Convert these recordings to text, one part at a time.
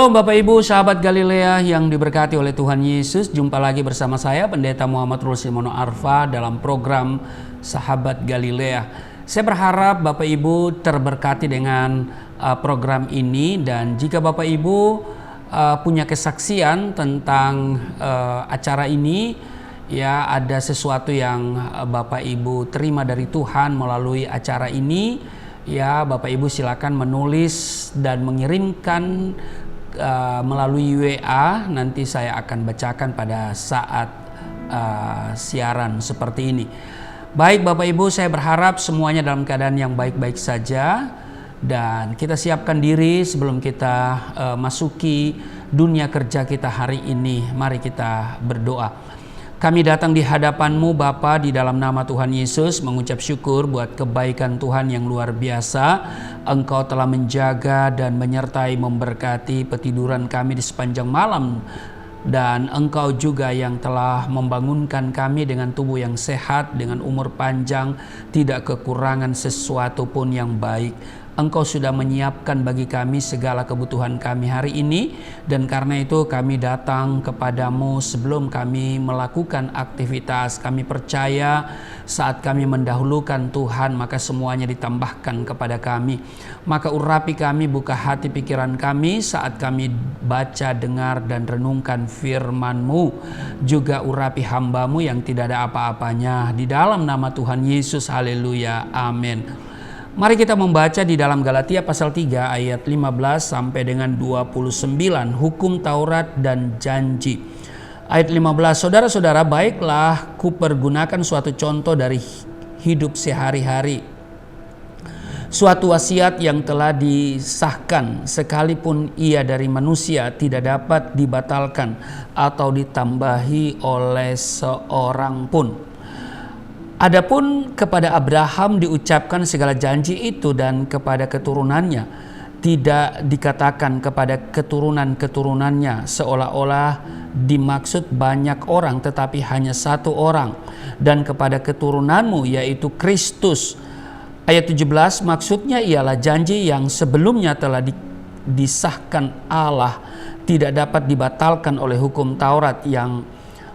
Shalom Bapak Ibu, sahabat Galilea yang diberkati oleh Tuhan Yesus. Jumpa lagi bersama saya Pendeta Muhammad Rusimono Arfa dalam program Sahabat Galilea. Saya berharap Bapak Ibu terberkati dengan program ini, dan jika Bapak Ibu punya kesaksian tentang acara ini, ya ada sesuatu yang Bapak Ibu terima dari Tuhan melalui acara ini, ya Bapak Ibu silakan menulis dan mengirimkan melalui WA. Nanti saya akan bacakan pada saat siaran seperti ini. Baik Bapak Ibu, saya berharap semuanya dalam keadaan yang baik-baik saja, dan kita siapkan diri sebelum kita masuki dunia kerja kita hari ini. Mari kita berdoa. Kami datang di hadapan-Mu Bapa di dalam nama Tuhan Yesus, mengucap syukur buat kebaikan Tuhan yang luar biasa. Engkau telah menjaga dan menyertai memberkati petiduran kami di sepanjang malam. Dan Engkau juga yang telah membangunkan kami dengan tubuh yang sehat, dengan umur panjang, tidak kekurangan sesuatu pun yang baik. Engkau sudah menyiapkan bagi kami segala kebutuhan kami hari ini, dan karena itu kami datang kepadamu sebelum kami melakukan aktivitas. Kami percaya saat kami mendahulukan Tuhan, maka semuanya ditambahkan kepada kami. Maka urapi kami, buka hati pikiran kami saat kami baca, dengar, dan renungkan firman-Mu. Juga urapi hamba-Mu yang tidak ada apa-apanya. Di dalam nama Tuhan Yesus, haleluya, amin. Mari kita membaca di dalam Galatia pasal 3 ayat 15 sampai dengan 29, hukum Taurat dan janji. Ayat 15, saudara-saudara, baiklah kupergunakan suatu contoh dari hidup sehari-hari. Suatu wasiat yang telah disahkan, sekalipun ia dari manusia, tidak dapat dibatalkan atau ditambahi oleh seorang pun. Adapun kepada Abraham diucapkan segala janji itu, dan kepada keturunannya. Tidak dikatakan kepada keturunan-keturunannya, seolah-olah dimaksud banyak orang, tetapi hanya satu orang. Dan kepada keturunanmu, yaitu Kristus. Ayat 17, maksudnya ialah janji yang sebelumnya telah disahkan Allah, tidak dapat dibatalkan oleh hukum Taurat yang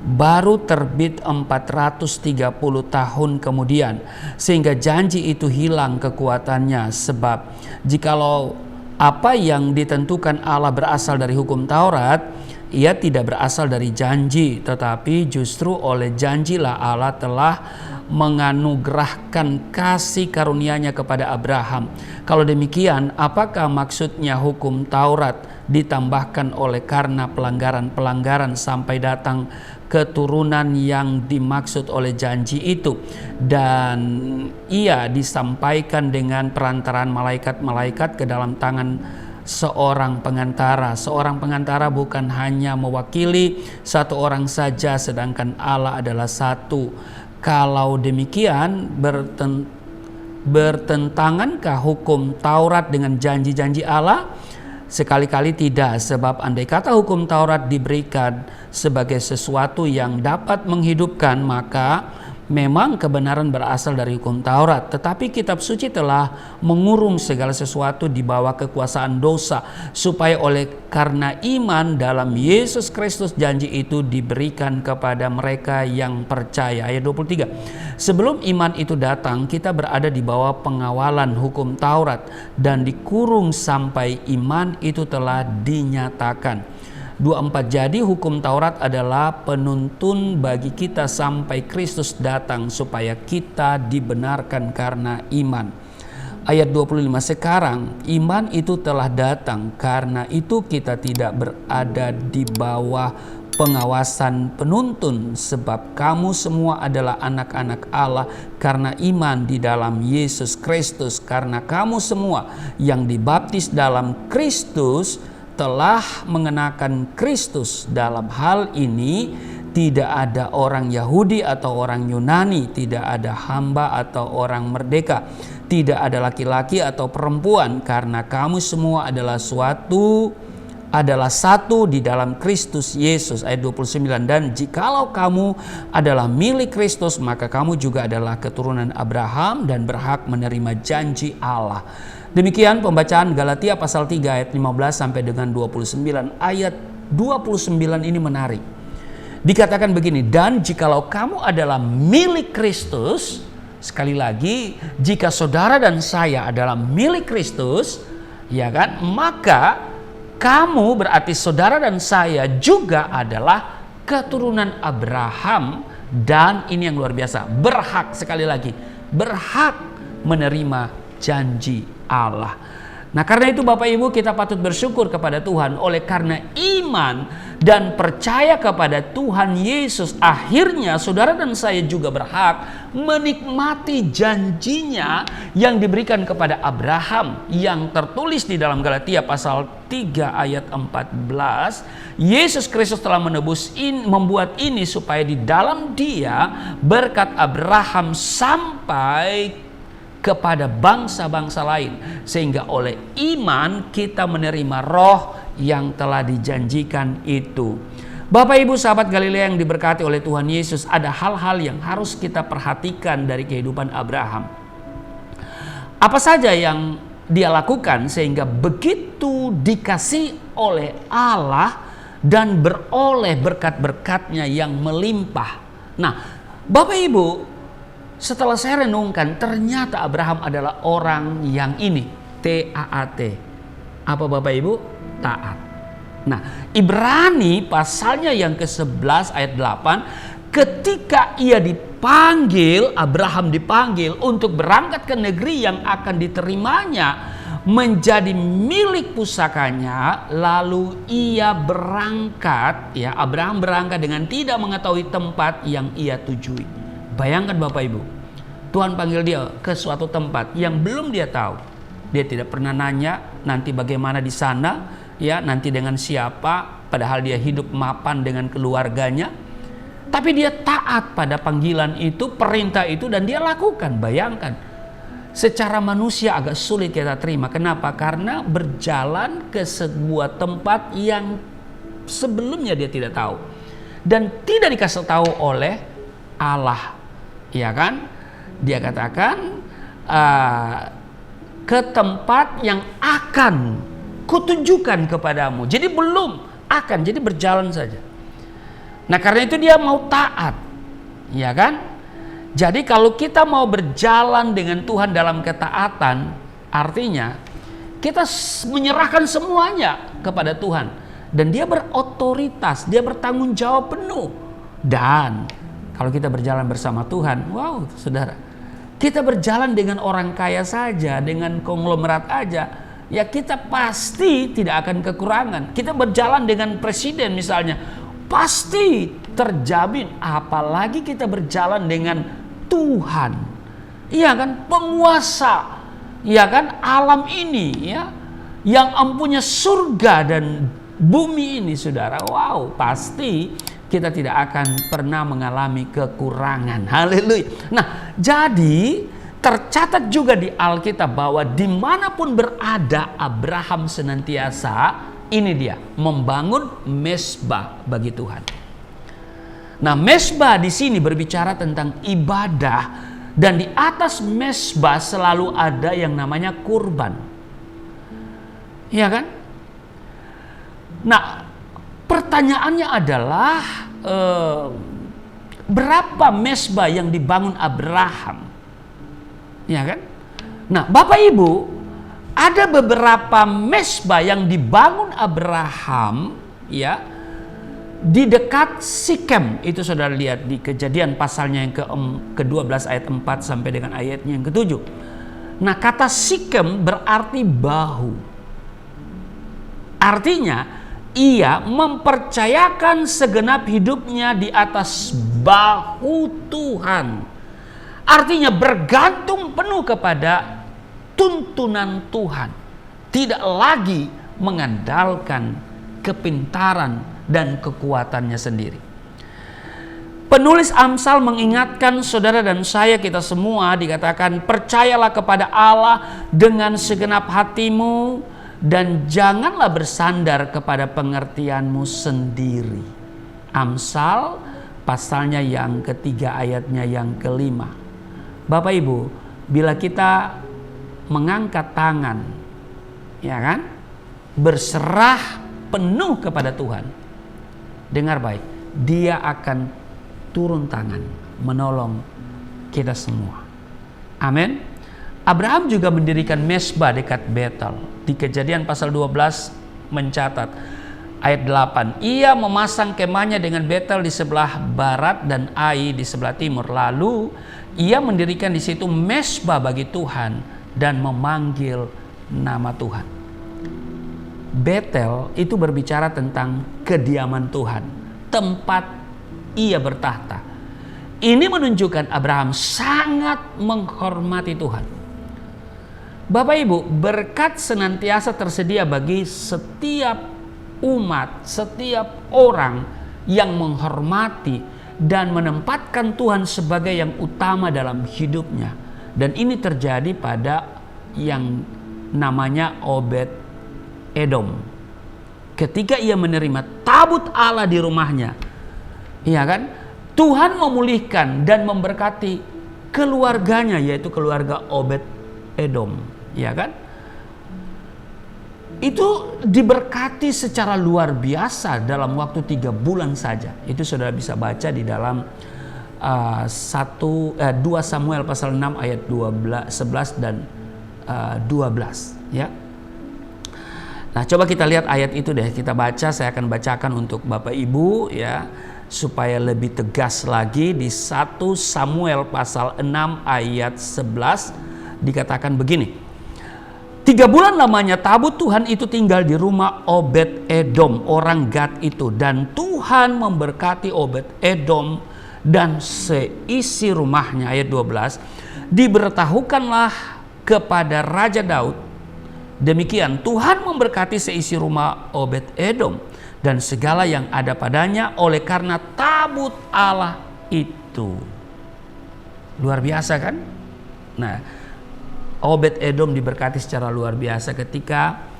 baru terbit 430 tahun kemudian, sehingga janji itu hilang kekuatannya. Sebab jikalau apa yang ditentukan Allah berasal dari hukum Taurat, ia tidak berasal dari janji, tetapi justru oleh janjilah Allah telah menganugerahkan kasih karunia-Nya kepada Abraham. Kalau demikian, apakah maksudnya hukum Taurat ditambahkan oleh karena pelanggaran-pelanggaran sampai datang keturunan yang dimaksud oleh janji itu? Dan ia disampaikan dengan perantaraan malaikat-malaikat ke dalam tangan seorang pengantara. Seorang pengantara bukan hanya mewakili satu orang saja, sedangkan Allah adalah satu. Kalau demikian, bertentangankah hukum Taurat dengan janji-janji Allah? Sekali-kali tidak, sebab andai kata hukum Taurat diberikan sebagai sesuatu yang dapat menghidupkan, maka memang kebenaran berasal dari hukum Taurat. Tetapi kitab suci telah mengurung segala sesuatu di bawah kekuasaan dosa, supaya oleh karena iman dalam Yesus Kristus janji itu diberikan kepada mereka yang percaya. Ayat 23, sebelum iman itu datang, kita berada di bawah pengawalan hukum Taurat dan dikurung sampai iman itu telah dinyatakan. 24, jadi hukum Taurat adalah penuntun bagi kita sampai Kristus datang, supaya kita dibenarkan karena iman. Ayat 25, sekarang iman itu telah datang, karena itu kita tidak berada di bawah pengawasan penuntun, sebab kamu semua adalah anak-anak Allah karena iman di dalam Yesus Kristus. Karena kamu semua yang dibaptis dalam Kristus telah mengenakan Kristus. Dalam hal ini tidak ada orang Yahudi atau orang Yunani, tidak ada hamba atau orang merdeka, tidak ada laki-laki atau perempuan, karena kamu semua adalah suatu adalah satu di dalam Kristus Yesus. Ayat 29, dan jikalau kamu adalah milik Kristus, maka kamu juga adalah keturunan Abraham dan berhak menerima janji Allah. Demikian pembacaan Galatia pasal 3 ayat 15 sampai dengan 29. Ayat 29 ini menarik. Dikatakan begini, dan jikalau kamu adalah milik Kristus, sekali lagi, jika saudara dan saya adalah milik Kristus, ya kan, maka kamu berarti saudara dan saya juga adalah keturunan Abraham, dan ini yang luar biasa, berhak, sekali lagi, berhak menerima janji Allah. Nah, karena itu Bapak Ibu, kita patut bersyukur kepada Tuhan. Oleh karena iman dan percaya kepada Tuhan Yesus, akhirnya saudara dan saya juga berhak menikmati janjinya yang diberikan kepada Abraham, yang tertulis di dalam Galatia pasal 3 ayat 14. Yesus Kristus telah membuat ini supaya di dalam Dia berkat Abraham sampai kepada bangsa-bangsa lain, sehingga oleh iman kita menerima roh yang telah dijanjikan itu. Bapak Ibu sahabat Galilea yang diberkati oleh Tuhan Yesus, ada hal-hal yang harus kita perhatikan dari kehidupan Abraham. Apa saja yang dia lakukan sehingga begitu dikasih oleh Allah dan beroleh berkat-berkatnya yang melimpah. Nah, Bapak Ibu, setelah saya renungkan, ternyata Abraham adalah orang yang ini, T-A-A-T. Apa Bapak Ibu? Taat. Nah, Ibrani pasalnya yang ke-11 ayat 8, ketika ia dipanggil, Abraham dipanggil untuk berangkat ke negeri yang akan diterimanya menjadi milik pusakanya, lalu ia berangkat, ya, Abraham berangkat dengan tidak mengetahui tempat yang ia tujui. Bayangkan Bapak Ibu, Tuhan panggil dia ke suatu tempat yang belum dia tahu. Dia tidak pernah nanya nanti bagaimana di sana, ya, nanti dengan siapa, padahal dia hidup mapan dengan keluarganya. Tapi dia taat pada panggilan itu, perintah itu, dan dia lakukan. Bayangkan, secara manusia agak sulit kita terima. Kenapa? Karena berjalan ke sebuah tempat yang sebelumnya dia tidak tahu dan tidak dikasih tahu oleh Allah. Ya kan? Dia katakan ke tempat yang akan kutunjukkan kepadamu. Jadi belum akan, jadi berjalan saja. Nah, karena itu dia mau taat. Ya kan? Jadi kalau kita mau berjalan dengan Tuhan dalam ketaatan, artinya kita menyerahkan semuanya kepada Tuhan. Dan dia berotoritas, dia bertanggung jawab penuh. Dan kalau kita berjalan bersama Tuhan, wow, saudara, kita berjalan dengan orang kaya saja, dengan konglomerat aja, ya kita pasti tidak akan kekurangan. Kita berjalan dengan presiden misalnya, pasti terjamin. Apalagi kita berjalan dengan Tuhan, iya kan, penguasa, iya kan, alam ini, ya, yang empunya surga dan bumi ini, saudara. Wow, pasti kita tidak akan pernah mengalami kekurangan. Haleluya. Nah, jadi tercatat juga di Alkitab bahwa dimanapun berada Abraham senantiasa, ini dia, membangun mezbah bagi Tuhan. Nah, mezbah di sini berbicara tentang ibadah, dan di atas mezbah selalu ada yang namanya kurban. Iya kan? Nah, pertanyaannya adalah berapa mezbah yang dibangun Abraham? Ya kan? Nah, Bapak Ibu, ada beberapa mezbah yang dibangun Abraham, ya, di dekat Sikem. Itu saudara lihat di Kejadian pasalnya yang ke-12 ayat 4 sampai dengan ayatnya yang ke-7. Nah, kata Sikem berarti bahu. Artinya ia mempercayakan segenap hidupnya di atas bahu Tuhan. Artinya bergantung penuh kepada tuntunan Tuhan. Tidak lagi mengandalkan kepintaran dan kekuatannya sendiri. Penulis Amsal mengingatkan saudara dan saya, kita semua, dikatakan percayalah kepada Allah dengan segenap hatimu dan janganlah bersandar kepada pengertianmu sendiri. Amsal pasalnya yang ketiga ayatnya yang kelima. Bapak Ibu, bila kita mengangkat tangan, ya kan, berserah penuh kepada Tuhan, dengar baik, Dia akan turun tangan menolong kita semua. Amin. Abraham juga mendirikan mezbah dekat Betel. Di Kejadian pasal 12 mencatat ayat 8, ia memasang kemahnya dengan Betel di sebelah barat dan Ai di sebelah timur. Lalu ia mendirikan di situ mezbah bagi Tuhan dan memanggil nama Tuhan. Betel itu berbicara tentang kediaman Tuhan, tempat ia bertahta. Ini menunjukkan Abraham sangat menghormati Tuhan. Bapak Ibu, berkat senantiasa tersedia bagi setiap umat, setiap orang yang menghormati dan menempatkan Tuhan sebagai yang utama dalam hidupnya. Dan ini terjadi pada yang namanya Obed Edom. Ketika ia menerima tabut Allah di rumahnya, iya kan? Tuhan memulihkan dan memberkati keluarganya, yaitu keluarga Obed Edom, ya kan? Itu diberkati secara luar biasa dalam waktu 3 bulan saja. Itu saudara bisa baca di dalam 2 Samuel pasal 6 ayat 11 dan 12, ya. Nah, coba kita lihat ayat itu deh, kita baca, saya akan bacakan untuk Bapak Ibu, ya, supaya lebih tegas lagi. Di 1 Samuel pasal 6 ayat 11 dikatakan begini. 3 bulan lamanya tabut Tuhan itu tinggal di rumah Obed Edom, orang Gad itu. Dan Tuhan memberkati Obed Edom dan seisi rumahnya. Ayat 12. Diberitahukanlah kepada Raja Daud, demikian Tuhan memberkati seisi rumah Obed Edom dan segala yang ada padanya oleh karena tabut Allah itu. Luar biasa kan? Nah, Obed Edom diberkati secara luar biasa ketika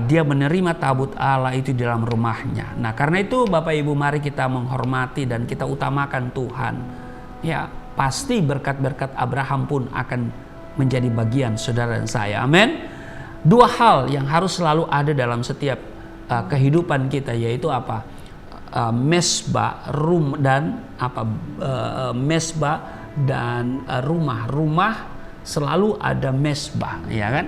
dia menerima tabut Allah itu di dalam rumahnya. Nah, karena itu Bapak Ibu, mari kita menghormati dan kita utamakan Tuhan. Ya, pasti berkat-berkat Abraham pun akan menjadi bagian saudara dan saya. Amin. 2 hal yang harus selalu ada dalam setiap kehidupan kita, yaitu apa? Mezbah mezbah dan rumah. Rumah selalu ada mezbah, ya kan?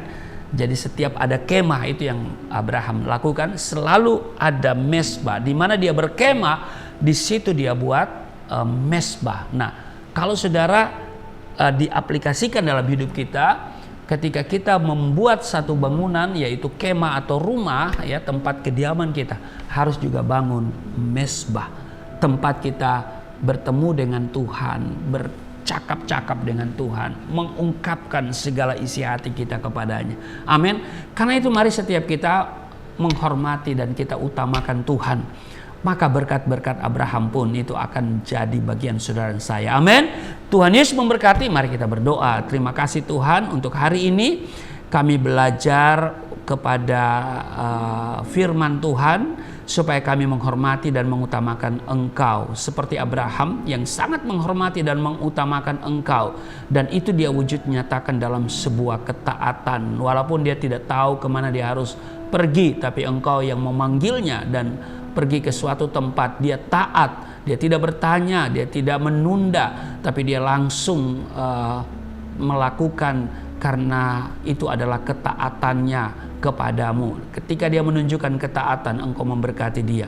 Jadi setiap ada kemah, itu yang Abraham lakukan, selalu ada mezbah. Di mana dia berkemah, di situ dia buat mezbah. Nah, kalau saudara diaplikasikan dalam hidup kita, ketika kita membuat satu bangunan, yaitu kemah atau rumah, ya, tempat kediaman kita, harus juga bangun mezbah, tempat kita bertemu dengan Tuhan, bercakap-cakap dengan Tuhan, mengungkapkan segala isi hati kita kepadanya. Amin. Karena itu mari setiap kita menghormati dan kita utamakan Tuhan, maka berkat-berkat Abraham pun itu akan jadi bagian saudara dan saya. Amin. Tuhan Yesus memberkati. Mari kita berdoa. Terima kasih Tuhan untuk hari ini kami belajar kepada firman Tuhan, supaya kami menghormati dan mengutamakan Engkau seperti Abraham yang sangat menghormati dan mengutamakan Engkau, dan itu dia wujud nyatakan dalam sebuah ketaatan. Walaupun dia tidak tahu kemana dia harus pergi, tapi Engkau yang memanggilnya dan pergi ke suatu tempat, dia taat, dia tidak bertanya, dia tidak menunda, tapi dia langsung melakukan, karena itu adalah ketaatannya kepadamu. Ketika dia menunjukkan ketaatan, Engkau memberkati dia.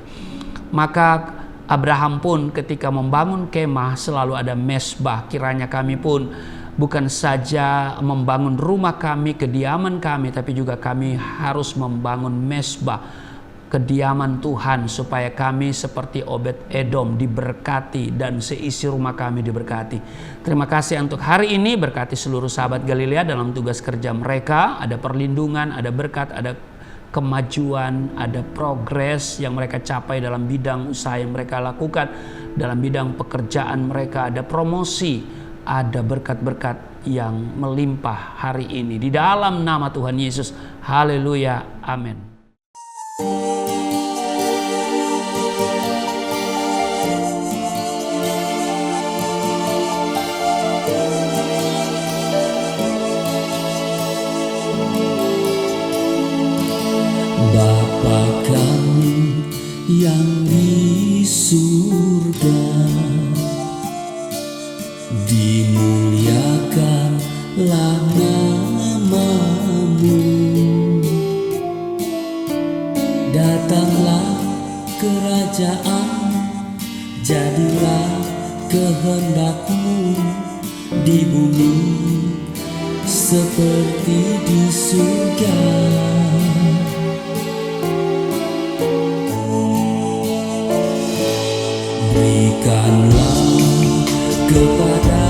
Maka Abraham pun ketika membangun kemah selalu ada mezbah. Kiranya kami pun bukan saja membangun rumah kami, kediaman kami, tapi juga kami harus membangun mezbah, kediaman Tuhan, supaya kami seperti Obed Edom diberkati dan seisi rumah kami diberkati. Terima kasih untuk hari ini, berkati seluruh sahabat Galilea dalam tugas kerja mereka. Ada perlindungan, ada berkat, ada kemajuan, ada progres yang mereka capai dalam bidang usaha yang mereka lakukan, dalam bidang pekerjaan mereka, ada promosi, ada berkat-berkat yang melimpah hari ini. Di dalam nama Tuhan Yesus, haleluya, amin. Bapa kami yang di surga, dimuliakanlah nama-Mu. Datanglah kerajaan, jadilah kehendak-Mu di bumi seperti di surga. Berikanlah kepada